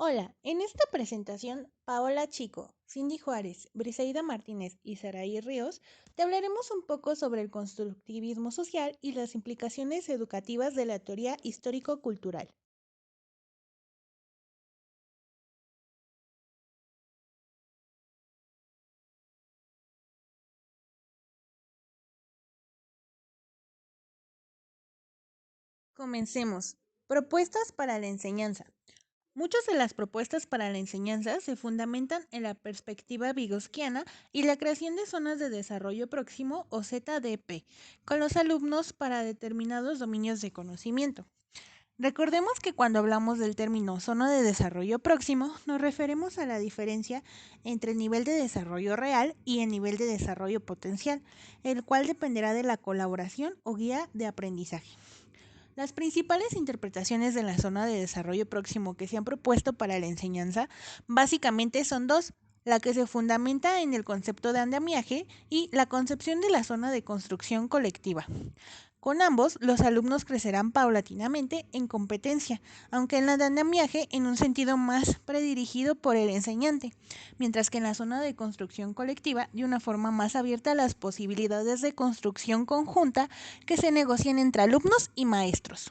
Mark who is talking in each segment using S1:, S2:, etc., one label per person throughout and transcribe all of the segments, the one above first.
S1: Hola, en esta presentación, Paola Chico, Cindy Juárez, Briseida Martínez y Saraí Ríos te hablaremos un poco sobre el constructivismo social y las implicaciones educativas de la teoría histórico-cultural. Comencemos. Propuestas para la enseñanza. Muchas de las propuestas para la enseñanza se fundamentan en la perspectiva vygotsquiana y la creación de zonas de desarrollo próximo o ZDP, con los alumnos para determinados dominios de conocimiento. Recordemos que cuando hablamos del término zona de desarrollo próximo, nos referimos a la diferencia entre el nivel de desarrollo real y el nivel de desarrollo potencial, el cual dependerá de la colaboración o guía de aprendizaje. Las principales interpretaciones de la zona de desarrollo próximo que se han propuesto para la enseñanza básicamente son dos: la que se fundamenta en el concepto de andamiaje y la concepción de la zona de construcción colectiva. Con ambos, los alumnos crecerán paulatinamente en competencia, aunque en la de andamiaje en un sentido más predirigido por el enseñante, mientras que en la zona de construcción colectiva de una forma más abierta a las posibilidades de construcción conjunta que se negocian entre alumnos y maestros.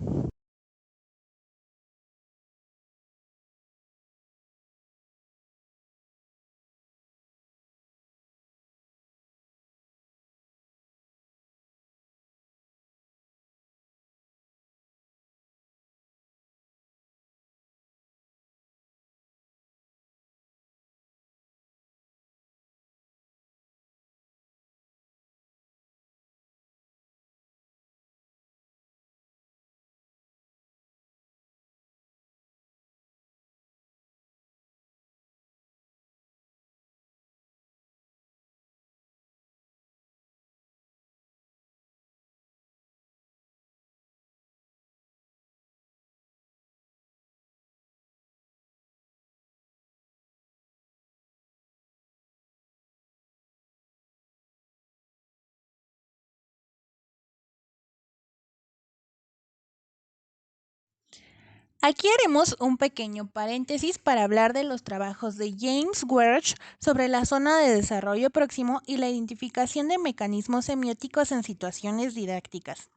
S1: Aquí haremos un pequeño paréntesis para hablar de los trabajos de James Werch sobre la zona de desarrollo próximo y la identificación de mecanismos semióticos en situaciones didácticas.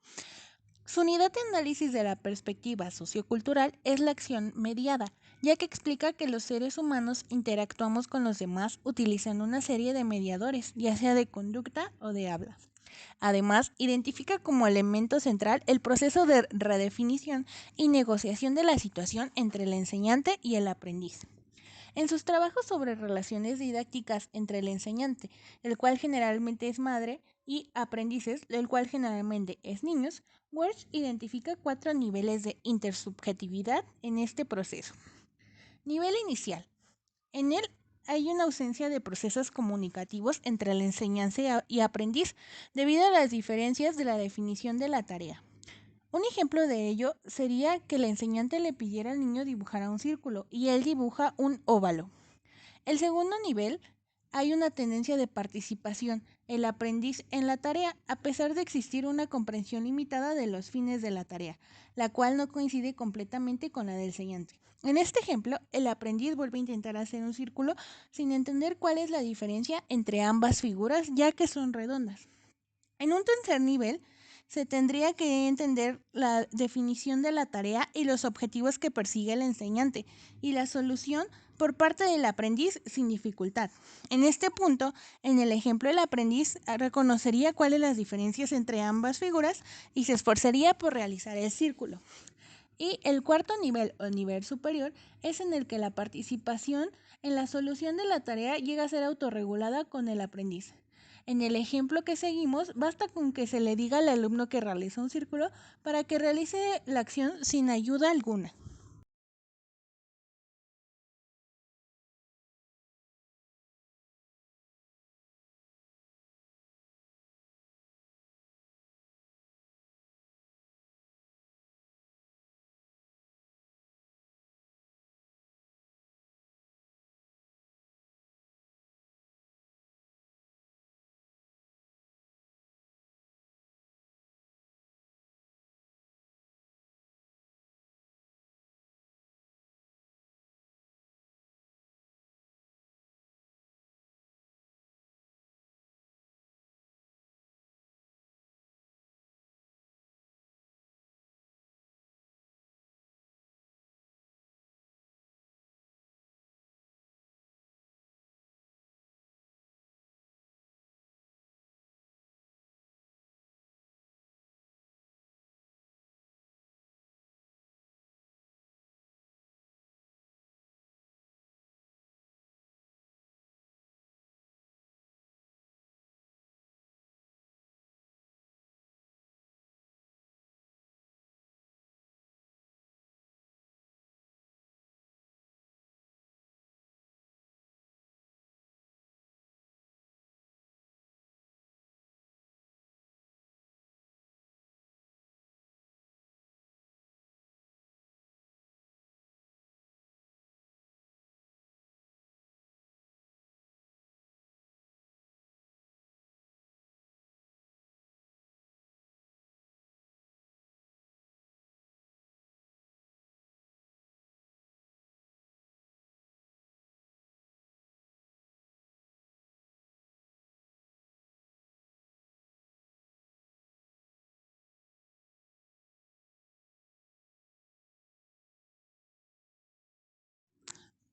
S1: Su unidad de análisis de la perspectiva sociocultural es la acción mediada, ya que explica que los seres humanos interactuamos con los demás utilizando una serie de mediadores, ya sea de conducta o de habla. Además, identifica como elemento central el proceso de redefinición y negociación de la situación entre el enseñante y el aprendiz. En sus trabajos sobre relaciones didácticas entre el enseñante, el cual generalmente es madre, y aprendices, el cual generalmente es niños, Welch identifica cuatro niveles de intersubjetividad en este proceso. Nivel inicial. En él hay una ausencia de procesos comunicativos entre la enseñanza y aprendiz debido a las diferencias de la definición de la tarea. Un ejemplo de ello sería que el enseñante le pidiera al niño dibujar un círculo y él dibuja un óvalo. El segundo nivel, hay una tendencia de participación, el aprendiz en la tarea, a pesar de existir una comprensión limitada de los fines de la tarea, la cual no coincide completamente con la del enseñante. En este ejemplo, el aprendiz vuelve a intentar hacer un círculo sin entender cuál es la diferencia entre ambas figuras, ya que son redondas. En un tercer nivel, se tendría que entender la definición de la tarea y los objetivos que persigue el enseñante y la solución por parte del aprendiz sin dificultad. En este punto, en el ejemplo, el aprendiz reconocería cuáles las diferencias entre ambas figuras y se esforzaría por realizar el círculo. Y el cuarto nivel o nivel superior es en el que la participación en la solución de la tarea llega a ser autorregulada con el aprendiz. En el ejemplo que seguimos, basta con que se le diga al alumno que realiza un círculo para que realice la acción sin ayuda alguna.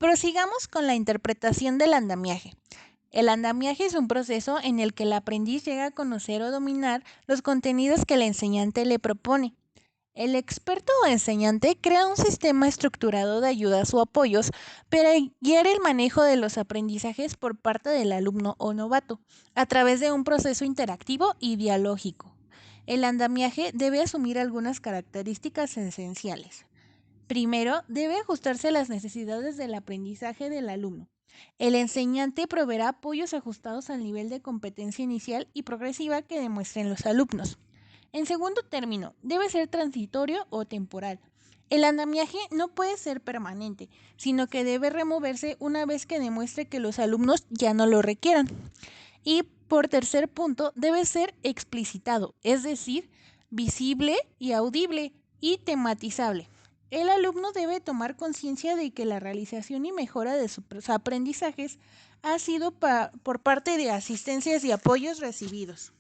S1: Prosigamos con la interpretación del andamiaje. El andamiaje es un proceso en el que el aprendiz llega a conocer o dominar los contenidos que el enseñante le propone. El experto o enseñante crea un sistema estructurado de ayudas o apoyos para guiar el manejo de los aprendizajes por parte del alumno o novato, a través de un proceso interactivo y dialógico. El andamiaje debe asumir algunas características esenciales. Primero, debe ajustarse a las necesidades del aprendizaje del alumno. El enseñante proveerá apoyos ajustados al nivel de competencia inicial y progresiva que demuestren los alumnos. En segundo término, debe ser transitorio o temporal. El andamiaje no puede ser permanente, sino que debe removerse una vez que demuestre que los alumnos ya no lo requieran. Y por tercer punto, debe ser explicitado, es decir, visible y audible y tematizable. El alumno debe tomar conciencia de que la realización y mejora de sus aprendizajes ha sido por parte de asistencias y apoyos recibidos.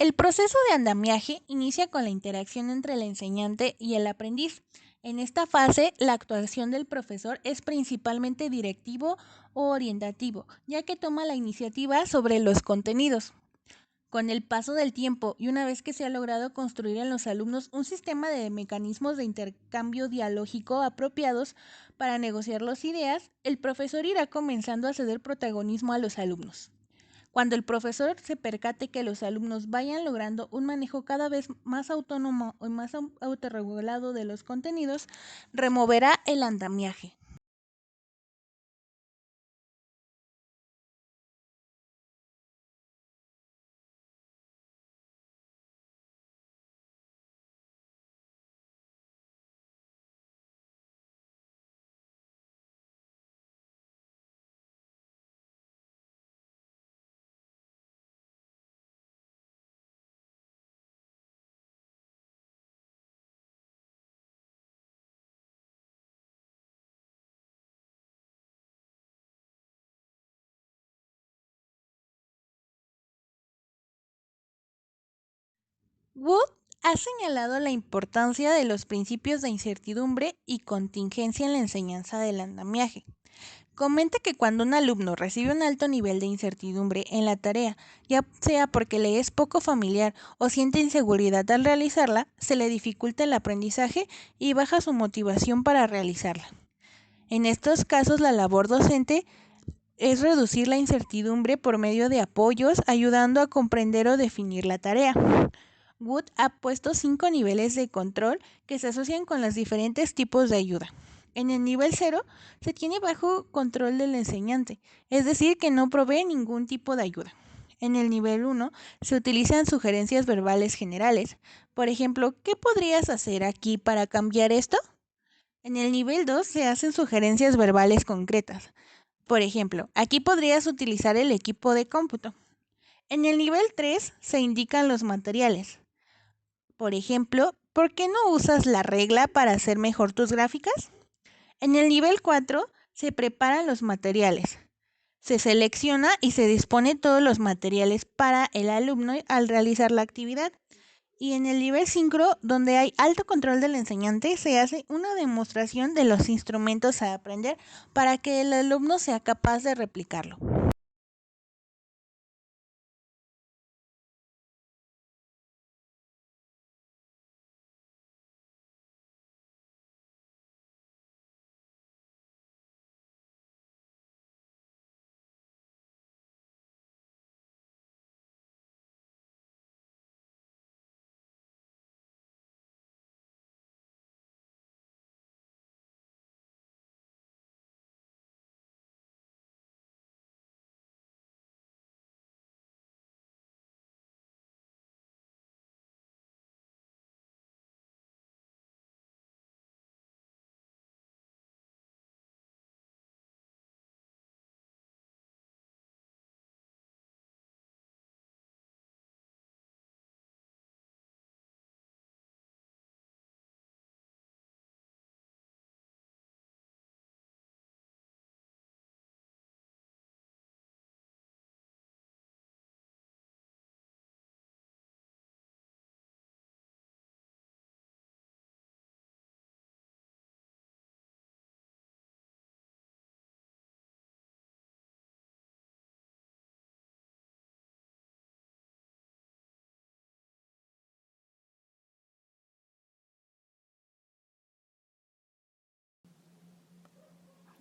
S1: El proceso de andamiaje inicia con la interacción entre el enseñante y el aprendiz. En esta fase, la actuación del profesor es principalmente directivo o orientativo, ya que toma la iniciativa sobre los contenidos. Con el paso del tiempo y una vez que se ha logrado construir en los alumnos un sistema de mecanismos de intercambio dialógico apropiados para negociar las ideas, el profesor irá comenzando a ceder protagonismo a los alumnos. Cuando el profesor se percate que los alumnos vayan logrando un manejo cada vez más autónomo y más autorregulado de los contenidos, removerá el andamiaje. Wood ha señalado la importancia de los principios de incertidumbre y contingencia en la enseñanza del andamiaje. Comenta que cuando un alumno recibe un alto nivel de incertidumbre en la tarea, ya sea porque le es poco familiar o siente inseguridad al realizarla, se le dificulta el aprendizaje y baja su motivación para realizarla. En estos casos, la labor docente es reducir la incertidumbre por medio de apoyos, ayudando a comprender o definir la tarea. Wood ha puesto 5 niveles de control que se asocian con los diferentes tipos de ayuda. En el nivel 0 se tiene bajo control del enseñante, es decir, que no provee ningún tipo de ayuda. En el nivel 1 se utilizan sugerencias verbales generales. Por ejemplo, ¿qué podrías hacer aquí para cambiar esto? En el nivel 2 se hacen sugerencias verbales concretas. Por ejemplo, aquí podrías utilizar el equipo de cómputo. En el nivel 3 se indican los materiales. Por ejemplo, ¿por qué no usas la regla para hacer mejor tus gráficas? En el nivel 4 se preparan los materiales. Se selecciona y se dispone todos los materiales para el alumno al realizar la actividad. Y en el nivel 5, donde hay alto control del enseñante, se hace una demostración de los instrumentos a aprender para que el alumno sea capaz de replicarlo.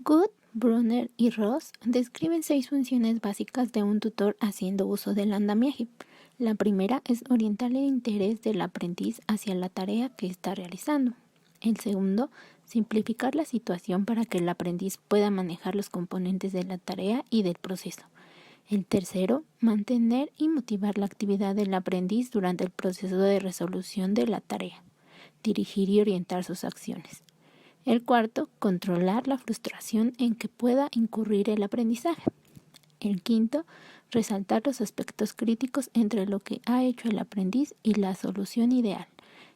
S2: Good, Brunner y Ross describen 6 funciones básicas de un tutor haciendo uso del andamiaje. La primera es orientar el interés del aprendiz hacia la tarea que está realizando. El segundo, simplificar la situación para que el aprendiz pueda manejar los componentes de la tarea y del proceso. El tercero, mantener y motivar la actividad del aprendiz durante el proceso de resolución de la tarea. Dirigir y orientar sus acciones. El cuarto, controlar la frustración en que pueda incurrir el aprendizaje. El quinto, resaltar los aspectos críticos entre lo que ha hecho el aprendiz y la solución ideal.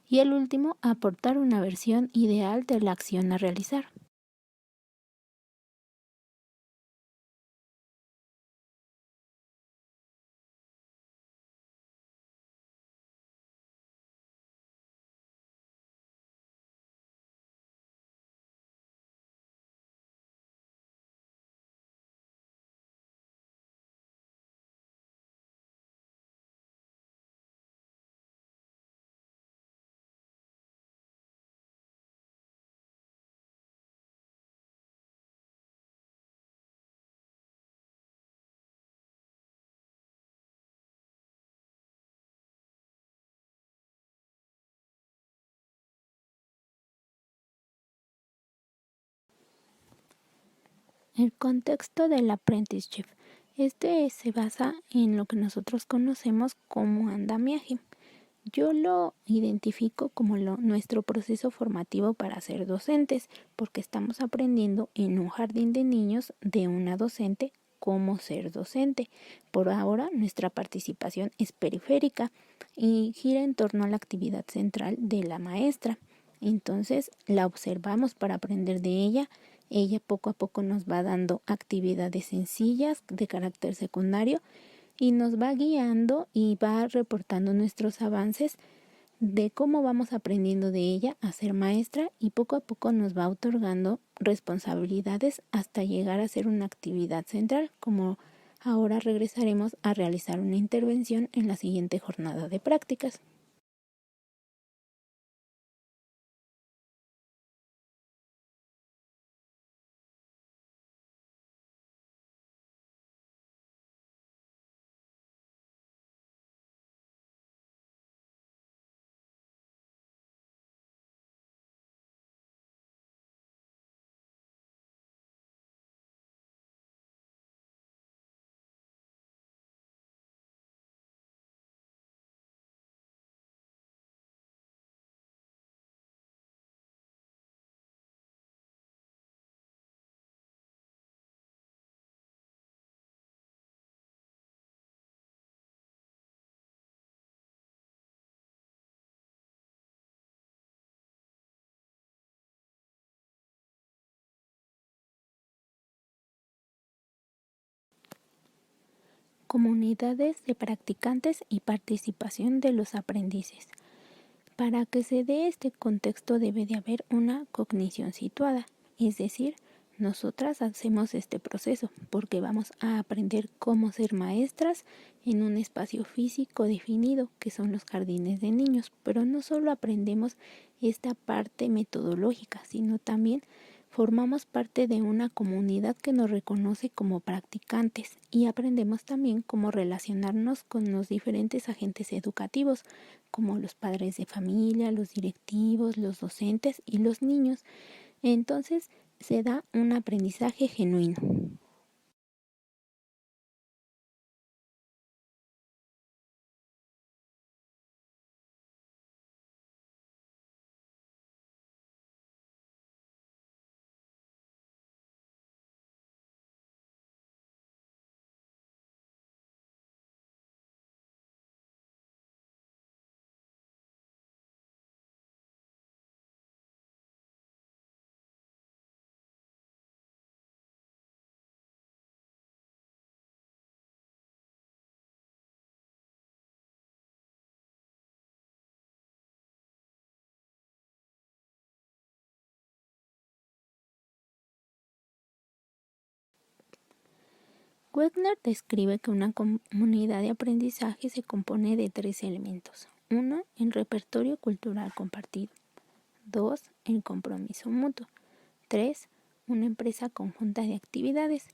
S2: Y el último, aportar una versión ideal de la acción a realizar. El contexto del apprenticeship. Este se basa en lo que nosotros conocemos como andamiaje. Yo lo identifico como nuestro proceso formativo para ser docentes, porque estamos aprendiendo en un jardín de niños de una docente cómo ser docente. Por ahora, nuestra participación es periférica y gira en torno a la actividad central de la maestra. Entonces, la observamos para aprender de ella. Ella poco a poco nos va dando actividades sencillas de carácter secundario y nos va guiando y va reportando nuestros avances de cómo vamos aprendiendo de ella a ser maestra y poco a poco nos va otorgando responsabilidades hasta llegar a ser una actividad central, como ahora regresaremos a realizar una intervención en la siguiente jornada de prácticas. Comunidades de practicantes y participación de los aprendices. Para que se dé este contexto debe de haber una cognición situada, es decir, nosotras hacemos este proceso porque vamos a aprender cómo ser maestras en un espacio físico definido que son los jardines de niños, pero no solo aprendemos esta parte metodológica, sino también formamos parte de una comunidad que nos reconoce como practicantes y aprendemos también cómo relacionarnos con los diferentes agentes educativos, como los padres de familia, los directivos, los docentes y los niños. Entonces se da un aprendizaje genuino. Wegner describe que una comunidad de aprendizaje se compone de 3 elementos. 1. El repertorio cultural compartido. 2. El compromiso mutuo. 3. una empresa conjunta de actividades.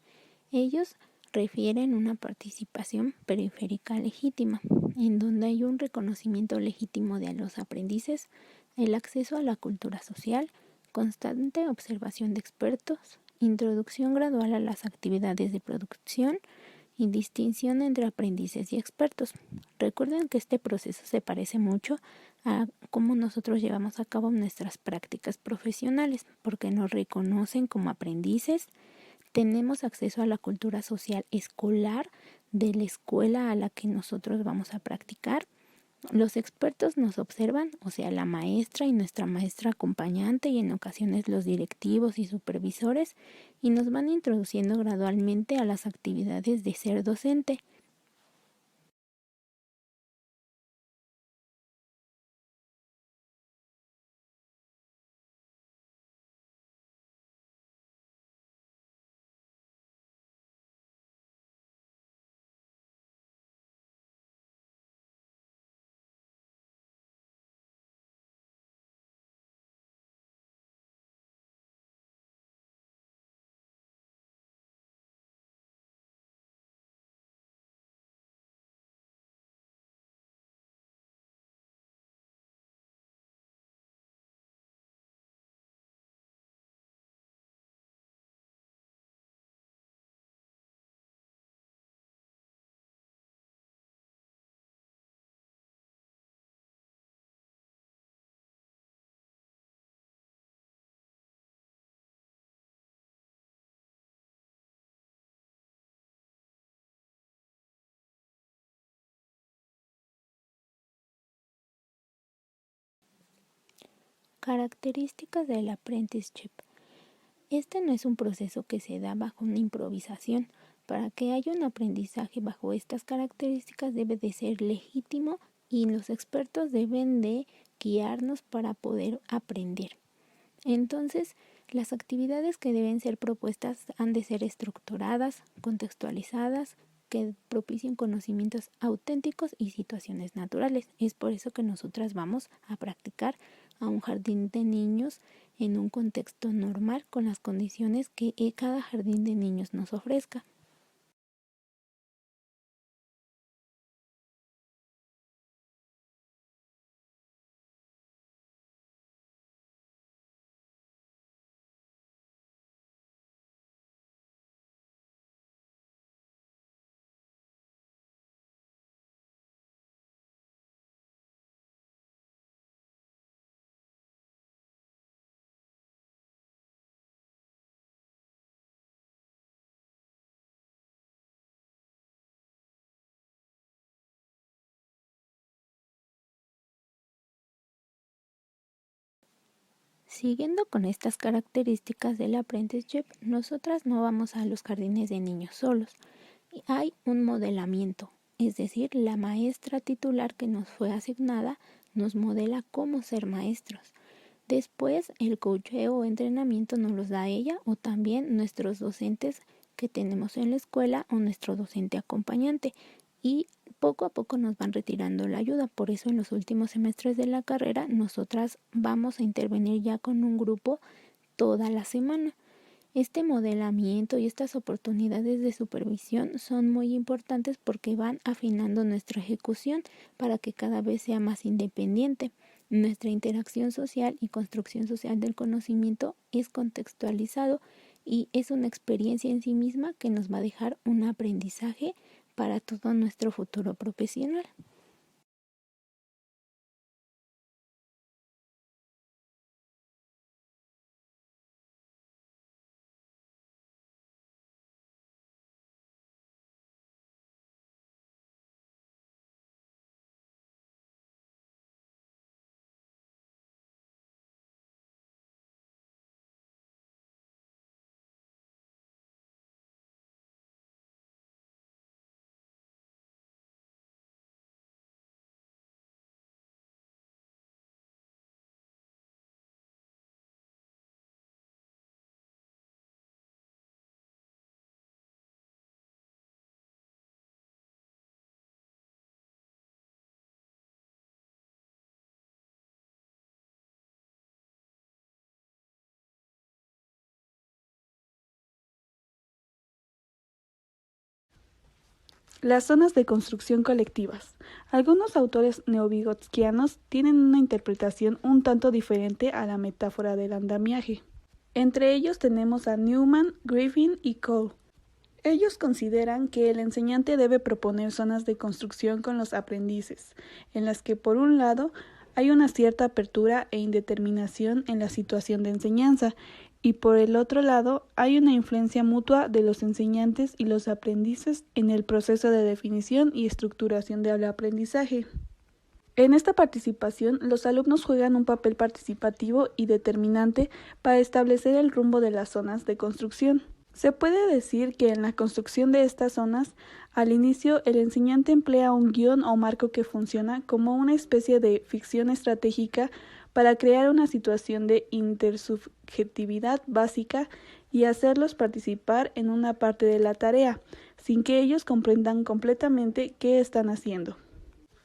S2: Ellos refieren una participación periférica legítima, en donde hay un reconocimiento legítimo de los aprendices, el acceso a la cultura social, constante observación de expertos, introducción gradual a las actividades de producción y distinción entre aprendices y expertos. Recuerden que este proceso se parece mucho a cómo nosotros llevamos a cabo nuestras prácticas profesionales, porque nos reconocen como aprendices, tenemos acceso a la cultura social escolar de la escuela a la que nosotros vamos a practicar. Los expertos nos observan, o sea, la maestra y nuestra maestra acompañante y en ocasiones los directivos y supervisores, y nos van introduciendo gradualmente a las actividades de ser docente. Características del apprenticeship. Este no es un proceso que se da bajo una improvisación. Para que haya un aprendizaje bajo estas características debe de ser legítimo y los expertos deben de guiarnos para poder aprender. Entonces, las actividades que deben ser propuestas han de ser estructuradas, contextualizadas, que propicien conocimientos auténticos y situaciones naturales. Es por eso que nosotras vamos a practicar a un jardín de niños en un contexto normal con las condiciones que cada jardín de niños nos ofrezca. Siguiendo con estas características del apprenticeship, nosotras no vamos a los jardines de niños solos. Hay un modelamiento, es decir, la maestra titular que nos fue asignada nos modela cómo ser maestros. Después, el coacheo o entrenamiento nos los da ella o también nuestros docentes que tenemos en la escuela o nuestro docente acompañante. Y poco a poco nos van retirando la ayuda. Por eso en los últimos semestres de la carrera nosotras vamos a intervenir ya con un grupo toda la semana. Este modelamiento y estas oportunidades de supervisión son muy importantes porque van afinando nuestra ejecución para que cada vez sea más independiente. Nuestra interacción social y construcción social del conocimiento es contextualizado y es una experiencia en sí misma que nos va a dejar un aprendizaje para todo nuestro futuro profesional.
S3: Las zonas de construcción colectivas. Algunos autores neovygotskianos tienen una interpretación un tanto diferente a la metáfora del andamiaje. Entre ellos tenemos a Newman, Griffin y Cole. Ellos consideran que el enseñante debe proponer zonas de construcción con los aprendices, en las que por un lado hay una cierta apertura e indeterminación en la situación de enseñanza, y por el otro lado hay una influencia mutua de los enseñantes y los aprendices en el proceso de definición y estructuración del aprendizaje. En esta participación, los alumnos juegan un papel participativo y determinante para establecer el rumbo de las zonas de construcción. Se puede decir que en la construcción de estas zonas, al inicio el enseñante emplea un guión o marco que funciona como una especie de ficción estratégica para crear una situación de intersubjetividad básica y hacerlos participar en una parte de la tarea, sin que ellos comprendan completamente qué están haciendo.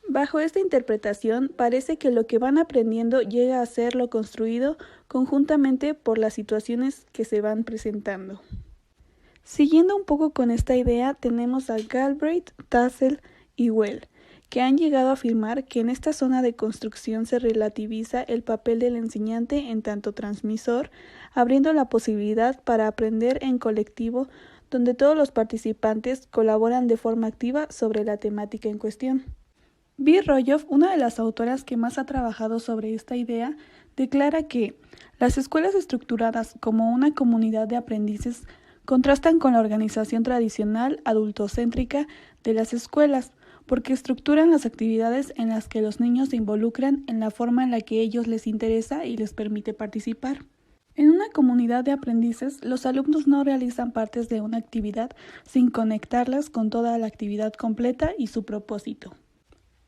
S3: Bajo esta interpretación, parece que lo que van aprendiendo llega a ser lo construido conjuntamente por las situaciones que se van presentando. Siguiendo un poco con esta idea, tenemos a Galbraith, Tassel y Well, que han llegado a afirmar que en esta zona de construcción se relativiza el papel del enseñante en tanto transmisor, abriendo la posibilidad para aprender en colectivo, donde todos los participantes colaboran de forma activa sobre la temática en cuestión. B. Royoff, una de las autoras que más ha trabajado sobre esta idea, declara que las escuelas estructuradas como una comunidad de aprendices contrastan con la organización tradicional adultocéntrica de las escuelas, porque estructuran las actividades en las que los niños se involucran en la forma en la que ellos les interesa y les permite participar. En una comunidad de aprendices, los alumnos no realizan partes de una actividad sin conectarlas con toda la actividad completa y su propósito.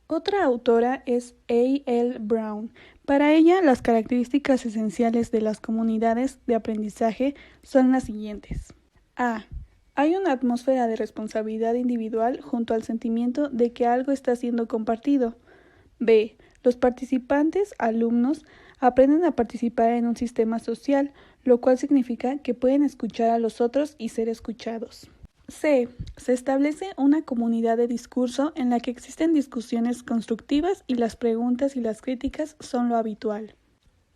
S3: Otra autora es A. L. Brown. Para ella, las características esenciales de las comunidades de aprendizaje son las siguientes. A. Hay una atmósfera de responsabilidad individual junto al sentimiento de que algo está siendo compartido. B. Los participantes, alumnos, aprenden a participar en un sistema social, lo cual significa que pueden escuchar a los otros y ser escuchados. C. Se establece una comunidad de discurso en la que existen discusiones constructivas y las preguntas y las críticas son lo habitual.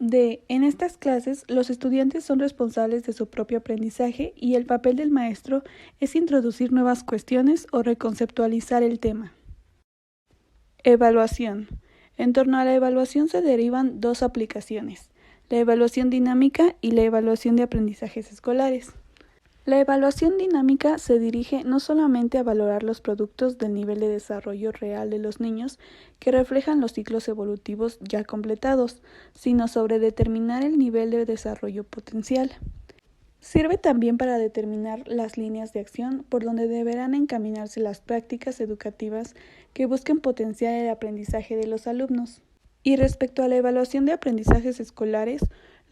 S3: D. En estas clases, los estudiantes son responsables de su propio aprendizaje y el papel del maestro es introducir nuevas cuestiones o reconceptualizar el tema. Evaluación. En torno a la evaluación se derivan dos aplicaciones, la evaluación dinámica y la evaluación de aprendizajes escolares. La evaluación dinámica se dirige no solamente a valorar los productos del nivel de desarrollo real de los niños que reflejan los ciclos evolutivos ya completados, sino sobre determinar el nivel de desarrollo potencial. Sirve también para determinar las líneas de acción por donde deberán encaminarse las prácticas educativas que busquen potenciar el aprendizaje de los alumnos. Y respecto a la evaluación de aprendizajes escolares,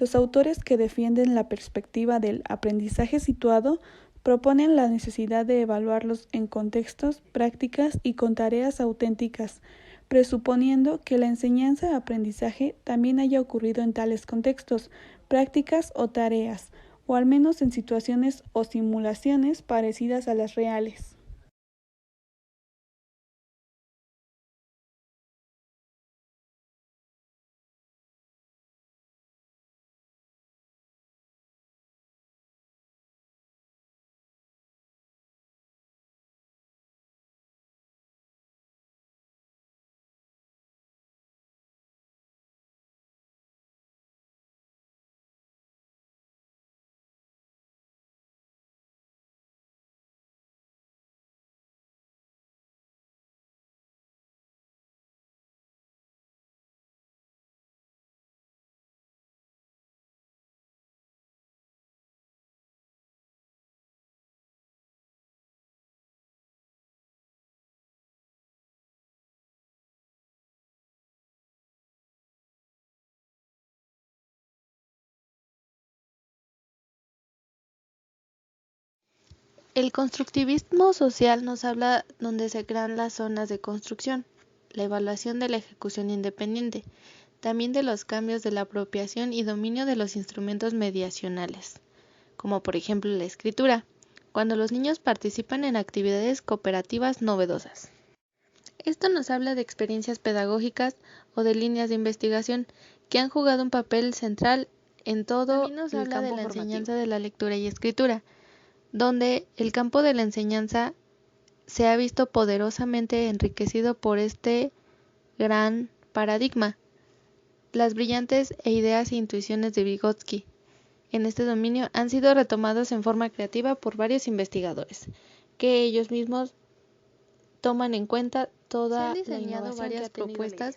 S3: los autores que defienden la perspectiva del aprendizaje situado proponen la necesidad de evaluarlos en contextos, prácticas y con tareas auténticas, presuponiendo que la enseñanza-aprendizaje también haya ocurrido en tales contextos, prácticas o tareas, o al menos en situaciones o simulaciones parecidas a las reales.
S4: El constructivismo social nos habla donde se crean las zonas de construcción, la evaluación de la ejecución independiente, también de los cambios de la apropiación y dominio de los instrumentos mediacionales, como por ejemplo la escritura, cuando los niños participan en actividades cooperativas novedosas. Esto nos habla de experiencias pedagógicas o de líneas de investigación que han jugado un papel central en todo. También nos habla de la enseñanza de la lectura y escritura, donde el campo de la enseñanza se ha visto poderosamente enriquecido por este gran paradigma. Las brillantes ideas e intuiciones de Vygotsky en este dominio han sido retomados en forma creativa por varios investigadores, que ellos mismos toman en cuenta toda la innovación varias propuestas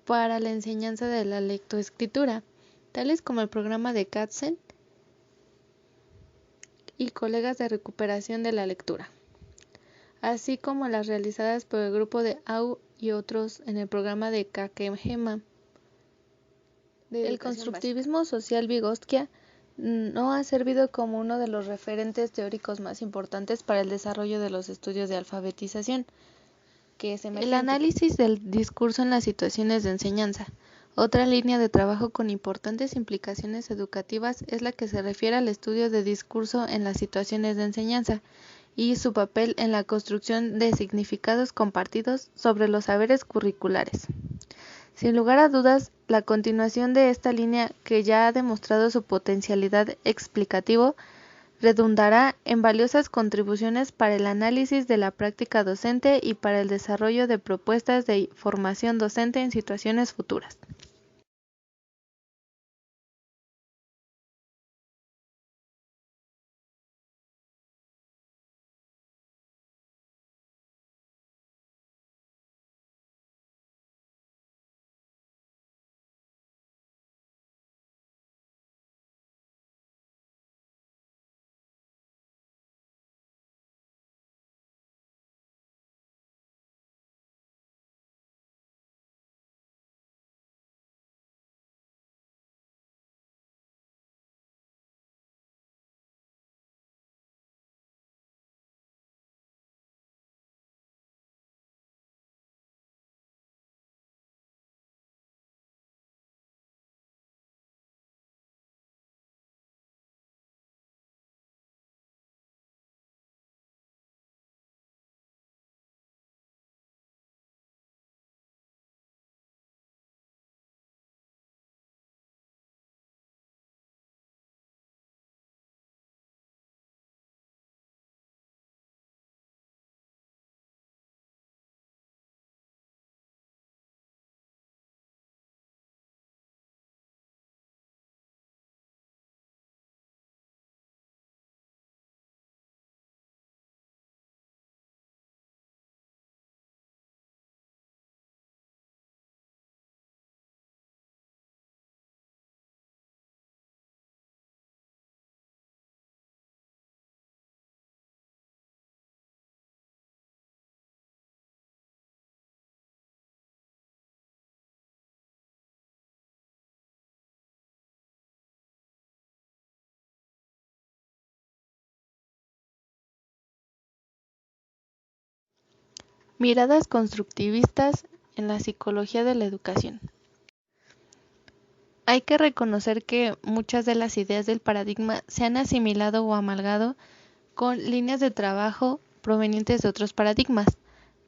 S4: para la enseñanza de la lectoescritura, tales como el programa de Katzen y colegas de recuperación de la lectura, así como las realizadas por el grupo de Au y otros en el programa de Kakegema. El constructivismo social Vygotsky no ha servido como uno de los referentes teóricos más importantes para el desarrollo de los estudios de alfabetización, que es el análisis del discurso en las situaciones de enseñanza. Otra línea de trabajo con importantes implicaciones educativas es la que se refiere al estudio de discurso en las situaciones de enseñanza y su papel en la construcción de significados compartidos sobre los saberes curriculares. Sin lugar a dudas, la continuación de esta línea, que ya ha demostrado su potencialidad explicativo, redundará en valiosas contribuciones para el análisis de la práctica docente y para el desarrollo de propuestas de formación docente en situaciones futuras. Miradas constructivistas en la psicología de la educación. Hay que reconocer que muchas de las ideas del paradigma se han asimilado o amalgado con líneas de trabajo provenientes de otros paradigmas.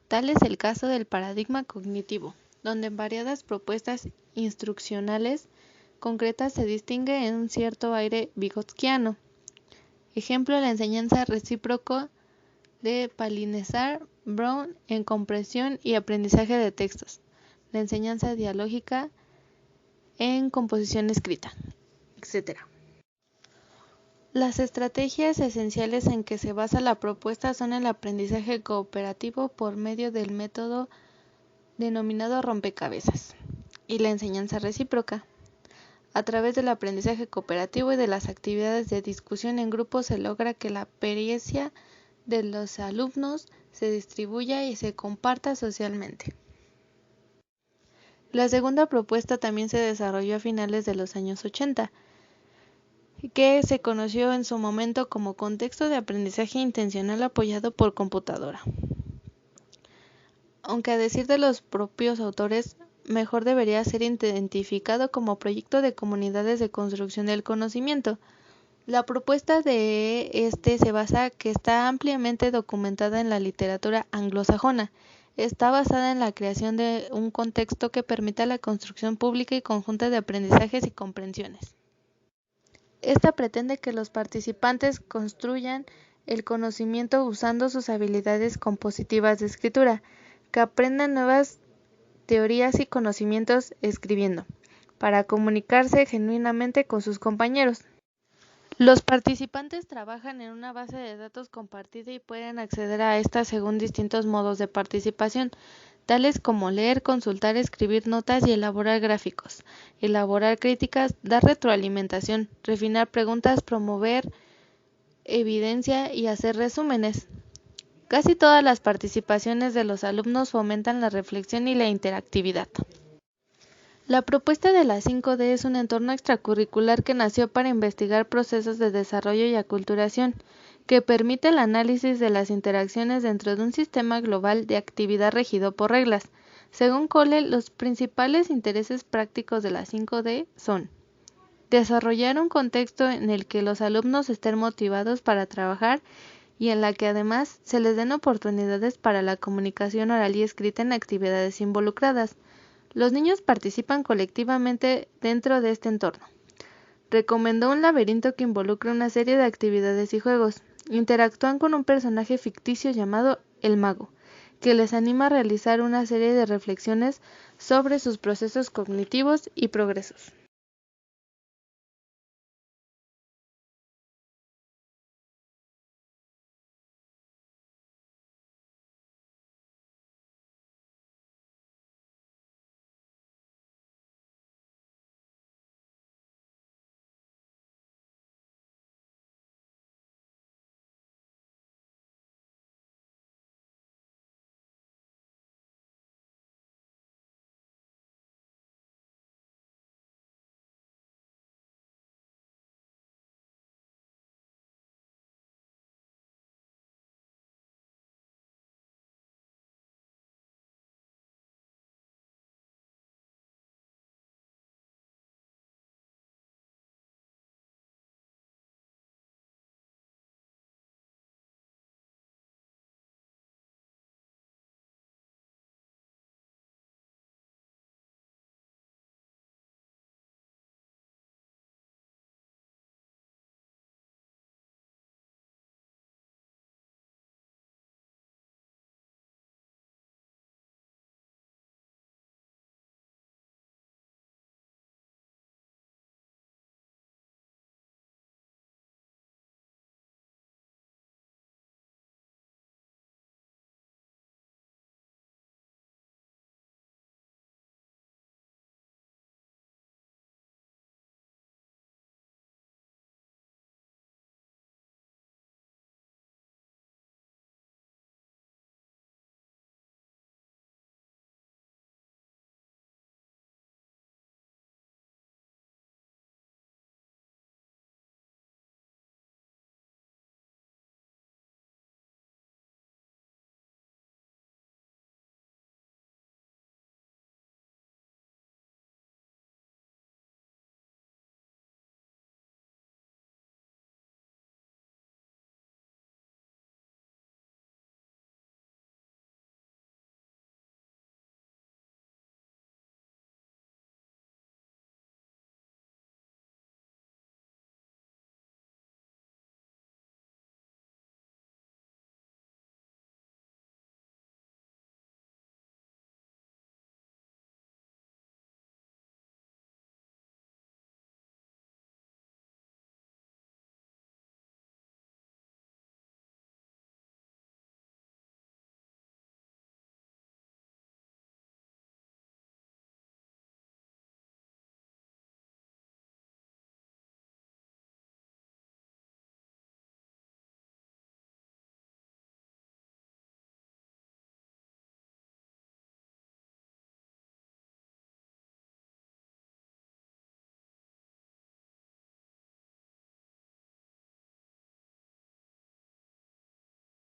S4: Tal es el caso del paradigma cognitivo, donde en variadas propuestas instruccionales concretas se distingue en un cierto aire vygotskiano. Ejemplo, la enseñanza recíproca de Palinesar Brown en comprensión y aprendizaje de textos, la enseñanza dialógica en composición escrita, etc. Las estrategias esenciales en que se basa la propuesta son el aprendizaje cooperativo por medio del método denominado rompecabezas y la enseñanza recíproca. A través del aprendizaje cooperativo y de las actividades de discusión en grupo se logra que la experiencia de los alumnos se distribuya y se comparta socialmente. La segunda propuesta también se desarrolló a finales de los años 80, que se conoció en su momento como contexto de aprendizaje intencional apoyado por computadora. Aunque a decir de los propios autores, mejor debería ser identificado como proyecto de comunidades de construcción del conocimiento, La propuesta de este se basa que está ampliamente documentada en la literatura anglosajona. Está basada en la creación de un contexto que permita la construcción pública y conjunta de aprendizajes y comprensiones. Esta pretende que los participantes construyan el conocimiento usando sus habilidades compositivas de escritura, que aprendan nuevas teorías y conocimientos escribiendo, para comunicarse genuinamente con sus compañeros. Los participantes trabajan en una base de datos compartida y pueden acceder a esta según distintos modos de participación, tales como leer, consultar, escribir notas y elaborar gráficos, elaborar críticas, dar retroalimentación, refinar preguntas, promover evidencia y hacer resúmenes. Casi todas las participaciones de los alumnos fomentan la reflexión y la interactividad. La propuesta de la 5D es un entorno extracurricular que nació para investigar procesos de desarrollo y aculturación, que permite el análisis de las interacciones dentro de un sistema global de actividad regido por reglas. Según Cole, los principales intereses prácticos de la 5D son desarrollar un contexto en el que los alumnos estén motivados para trabajar y en la que además se les den oportunidades para la comunicación oral y escrita en actividades involucradas. Los niños participan colectivamente dentro de este entorno. Recomendó un laberinto que involucra una serie de actividades y juegos. Interactúan con un personaje ficticio llamado el mago, que les anima a realizar una serie de reflexiones sobre sus procesos cognitivos y progresos.